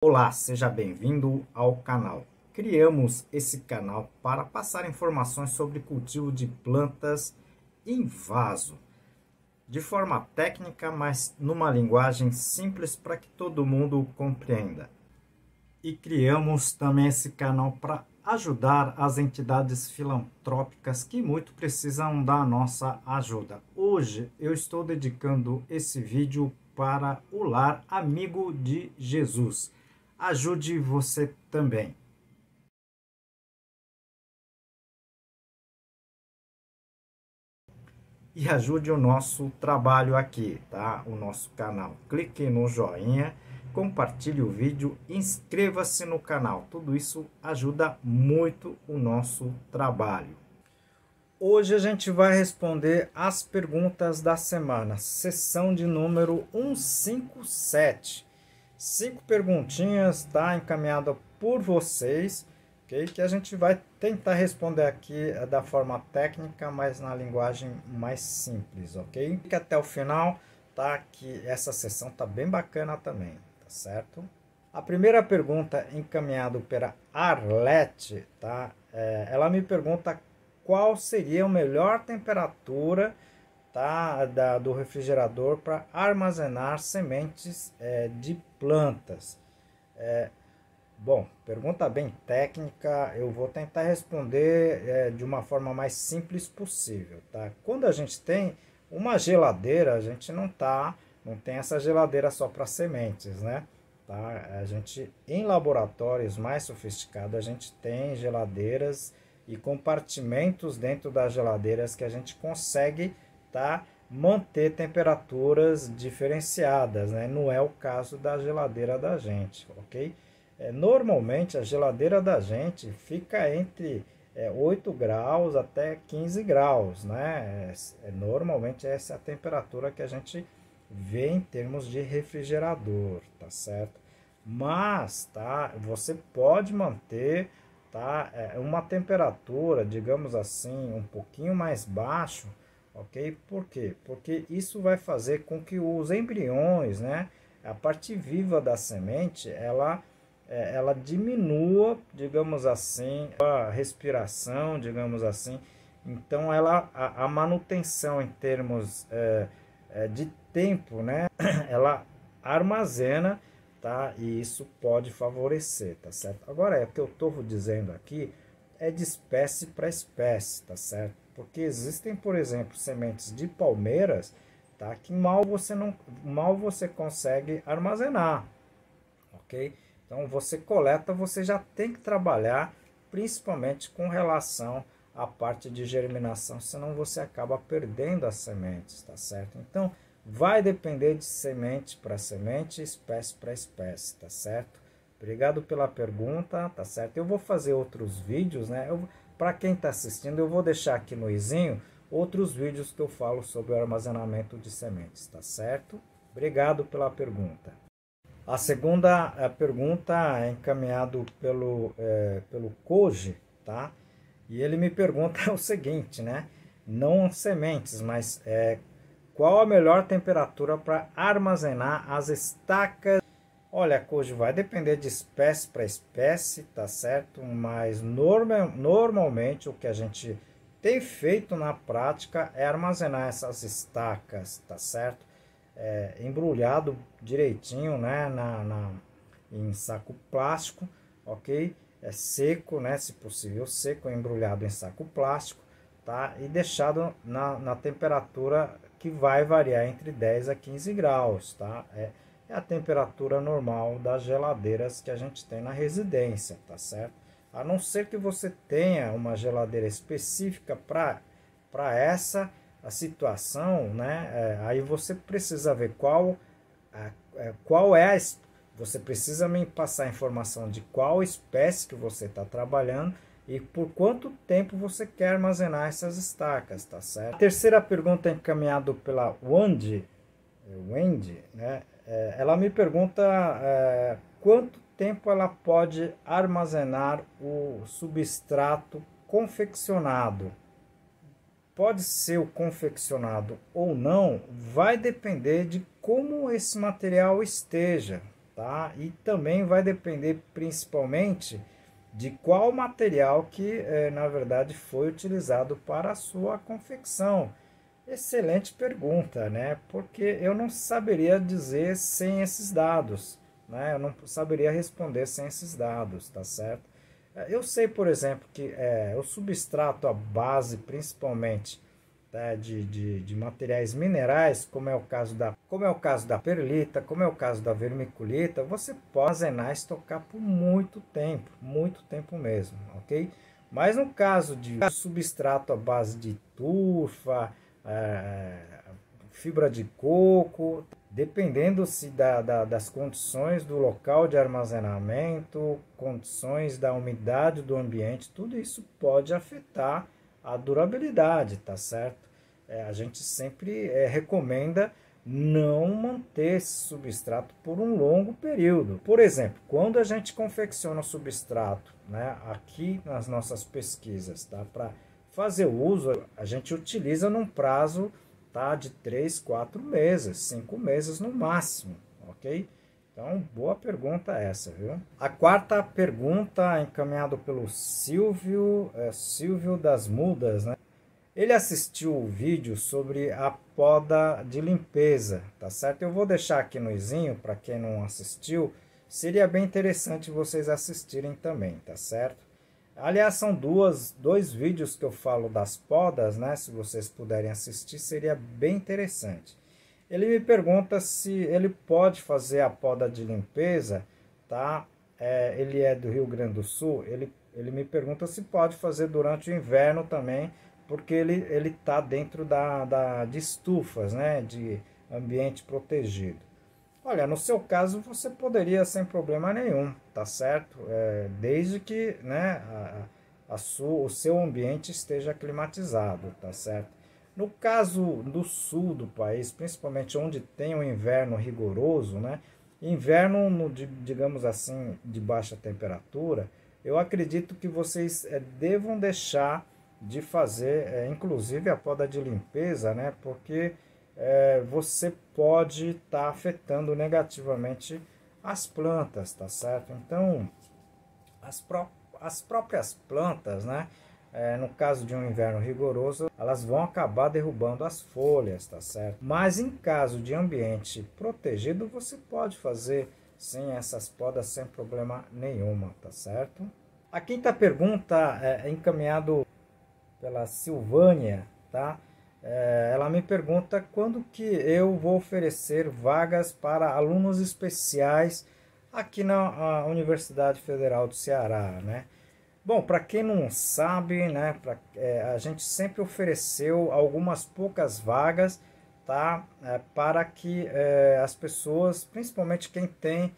Olá, seja bem-vindo ao canal. Criamos esse canal para passar informações sobre cultivo de plantas em vaso, de forma técnica, mas numa linguagem simples para que todo mundo compreenda. E criamos também esse canal para ajudar as entidades filantrópicas que muito precisam da nossa ajuda. Hoje eu estou dedicando esse vídeo para o Lar Amigo de Jesus. Ajude você também. E ajude o nosso trabalho aqui, tá? O nosso canal. Clique no joinha, compartilhe o vídeo, inscreva-se no canal. Tudo isso ajuda muito o nosso trabalho. Hoje a gente vai responder as perguntas da semana, sessão de número 157. 5 perguntinhas, tá? Encaminhada por vocês, ok? Que a gente vai tentar responder aqui da forma técnica, mas na linguagem mais simples, ok? Fique até o final, tá? Que essa sessão tá bem bacana também, tá certo? A primeira pergunta encaminhada pela Arlete, tá? Ela me pergunta qual seria a melhor temperatura, tá, do refrigerador para armazenar sementes de plantas. Bom, pergunta bem técnica, eu vou tentar responder de uma forma mais simples possível, tá? Quando a gente tem uma geladeira, a gente não tem essa geladeira só para sementes, né? Tá? A gente, em laboratórios mais sofisticados, a gente tem geladeiras e compartimentos dentro das geladeiras que a gente consegue, tá, manter temperaturas diferenciadas, né? Não é o caso da geladeira da gente, ok? Normalmente a geladeira da gente fica entre 8 graus até 15 graus, né? Normalmente essa é a temperatura que a gente vê em termos de refrigerador, tá certo? Mas, tá, você pode manter, tá, uma temperatura, digamos assim, um pouquinho mais baixo, ok? Por quê? Porque isso vai fazer com que os embriões, né, a parte viva da semente, ela diminua, digamos assim, a respiração, digamos assim. Então, a manutenção em termos de tempo, né, ela armazena, tá? E isso pode favorecer, tá certo? Agora, o que eu estou dizendo aqui é de espécie para espécie, tá certo? Porque existem, por exemplo, sementes de palmeiras, tá? Que mal você consegue armazenar, ok? Então você coleta, você já tem que trabalhar principalmente com relação à parte de germinação, senão você acaba perdendo as sementes, tá certo? Então vai depender de semente para semente, espécie para espécie, tá certo? Obrigado pela pergunta, tá certo? Eu vou fazer outros vídeos, né? Para quem está assistindo, eu vou deixar aqui no izinho outros vídeos que eu falo sobre o armazenamento de sementes, tá certo? Obrigado pela pergunta. A segunda pergunta é encaminhado pelo Koji, tá? E ele me pergunta o seguinte, né? Não sementes, mas qual a melhor temperatura para armazenar as estacas? Olha, Koji, vai depender de espécie para espécie, tá certo? Mas normalmente o que a gente tem feito na prática é armazenar essas estacas, tá certo? Embrulhado direitinho, né, em saco plástico, ok? Seco, né, se possível seco, embrulhado em saco plástico, tá? E deixado na temperatura que vai variar entre 10 a 15 graus, tá? É a temperatura normal das geladeiras que a gente tem na residência, tá certo? A não ser que você tenha uma geladeira específica para essa a situação, né? Aí você precisa ver qual é você precisa me passar a informação de qual espécie que você está trabalhando e por quanto tempo você quer armazenar essas estacas, tá certo? A terceira pergunta é encaminhada pela Wendy, né? Ela me pergunta quanto tempo ela pode armazenar o substrato confeccionado. Pode ser o confeccionado ou não, vai depender de como esse material esteja, tá? E também vai depender principalmente de qual material que, na verdade, foi utilizado para a sua confecção. Excelente pergunta, né? Porque eu não saberia dizer sem esses dados, né? Eu não saberia responder sem esses dados, tá certo? Eu sei, por exemplo, que o substrato, a base, principalmente, tá, de materiais minerais, como é o caso da perlita, como é o caso da vermiculita, você pode armazenar e estocar por muito tempo mesmo, ok? Mas no caso de substrato à base de turfa, é, fibra de coco, dependendo se das condições do local de armazenamento, condições da umidade do ambiente, tudo isso pode afetar a durabilidade, tá certo? A gente sempre recomenda não manter esse substrato por um longo período. Por exemplo, quando a gente confecciona o substrato, né, aqui nas nossas pesquisas, tá, para fazer o uso, a gente utiliza num prazo, tá, de 3, 4 meses, 5 meses no máximo, ok? Então, boa pergunta essa, viu? A quarta pergunta, encaminhado pelo Silvio das Mudas, né? Ele assistiu o vídeo sobre a poda de limpeza, tá certo? Eu vou deixar aqui no izinho, para quem não assistiu, seria bem interessante vocês assistirem também, tá certo? Aliás, são dois vídeos que eu falo das podas, né? Se vocês puderem assistir, seria bem interessante. Ele me pergunta se ele pode fazer a poda de limpeza, tá? Ele é do Rio Grande do Sul, ele me pergunta se pode fazer durante o inverno também, porque ele está dentro de estufas, né? De ambiente protegido. Olha, no seu caso você poderia sem problema nenhum, tá certo? Desde que, né, o seu ambiente esteja climatizado, tá certo? No caso do sul do país, principalmente onde tem um inverno rigoroso, né? Inverno, digamos assim, de baixa temperatura, eu acredito que vocês devam deixar de fazer, inclusive a poda de limpeza, né? Porque você pode estar afetando negativamente as plantas, tá certo? Então, as próprias plantas, né? No caso de um inverno rigoroso, elas vão acabar derrubando as folhas, tá certo? Mas em caso de ambiente protegido, você pode fazer sim essas podas sem problema nenhuma, tá certo? A quinta pergunta é encaminhado pela Silvânia, tá? Ela me pergunta quando que eu vou oferecer vagas para alunos especiais aqui na Universidade Federal do Ceará, né? Bom, para quem não sabe, né, a gente sempre ofereceu algumas poucas vagas, tá? Para que as pessoas, principalmente quem tem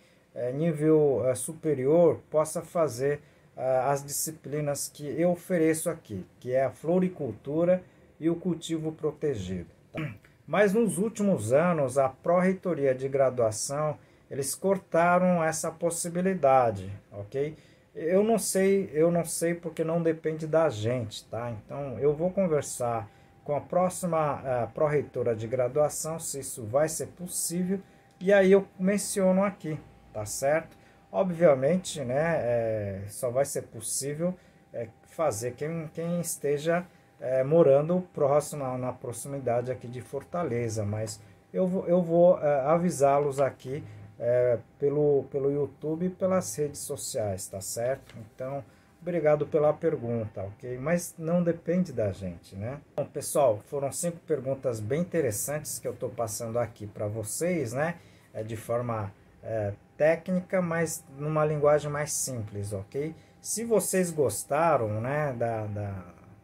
nível superior, possa fazer as disciplinas que eu ofereço aqui, que é a floricultura e o cultivo protegido. Tá? Mas nos últimos anos, a Pró-Reitoria de Graduação, eles cortaram essa possibilidade, ok? Eu não sei porque não depende da gente, tá? Então eu vou conversar com a próxima pró-reitora de graduação se isso vai ser possível e aí eu menciono aqui, tá certo? Obviamente, né, só vai ser possível fazer quem esteja morando próximo, na proximidade aqui de Fortaleza, mas eu vou avisá-los aqui pelo YouTube e pelas redes sociais, tá certo? Então, obrigado pela pergunta, ok? Mas não depende da gente, né? Bom, pessoal, foram 5 perguntas bem interessantes que eu estou passando aqui para vocês, né? De forma técnica, mas numa linguagem mais simples, ok? Se vocês gostaram, né,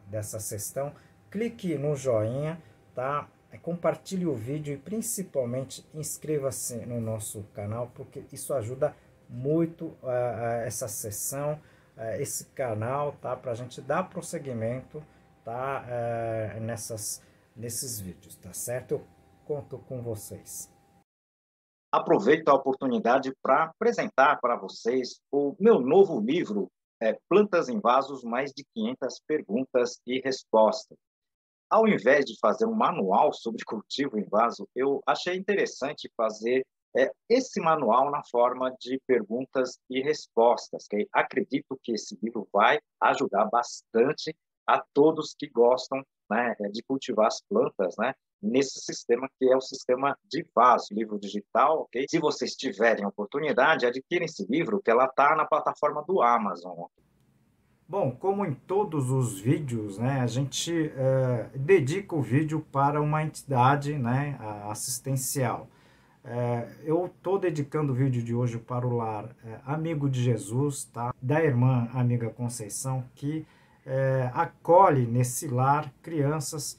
dessa sessão, clique no joinha, tá? Compartilhe o vídeo e principalmente inscreva-se no nosso canal, porque isso ajuda muito essa sessão, esse canal, tá? Para a gente dar prosseguimento, tá? Nesses vídeos, tá certo? Eu conto com vocês. Aproveito a oportunidade para apresentar para vocês o meu novo livro, Plantas em Vasos, mais de 500 perguntas e respostas. Ao invés de fazer um manual sobre cultivo em vaso, eu achei interessante fazer esse manual na forma de perguntas e respostas, que acredito que esse livro vai ajudar bastante a todos que gostam, né, de cultivar as plantas, né, nesse sistema que é o sistema de vaso, livro digital, ok? Se vocês tiverem oportunidade, adquirem esse livro, que ela está na plataforma do Amazon. Bom, como em todos os vídeos, né, a gente dedica o vídeo para uma entidade, né, assistencial. Eu estou dedicando o vídeo de hoje para o lar Amigo de Jesus, tá? Da irmã Amiga Conceição, que acolhe nesse lar crianças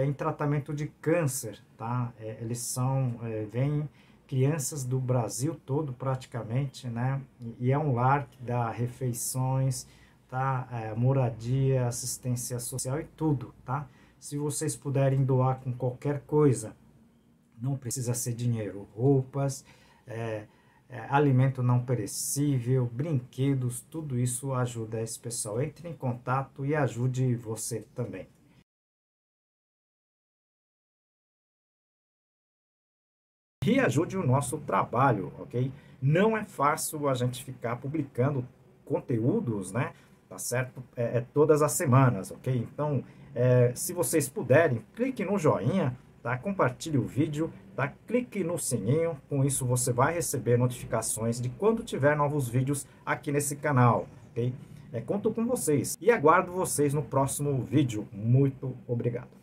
em tratamento de câncer, tá? Eles são, vêm crianças do Brasil todo praticamente, né? E é um lar que dá refeições, tá? Moradia, assistência social e tudo, tá? Se vocês puderem doar com qualquer coisa, não precisa ser dinheiro, roupas, alimento não perecível, brinquedos, tudo isso ajuda esse pessoal. Entre em contato e ajude você também. E ajude o nosso trabalho, ok? Não é fácil a gente ficar publicando conteúdos, né? Tá certo? Todas as semanas, ok? Então, se vocês puderem, clique no joinha, tá? Compartilhe o vídeo, tá? Clique no sininho, com isso você vai receber notificações de quando tiver novos vídeos aqui nesse canal, ok? Conto com vocês e aguardo vocês no próximo vídeo. Muito obrigado.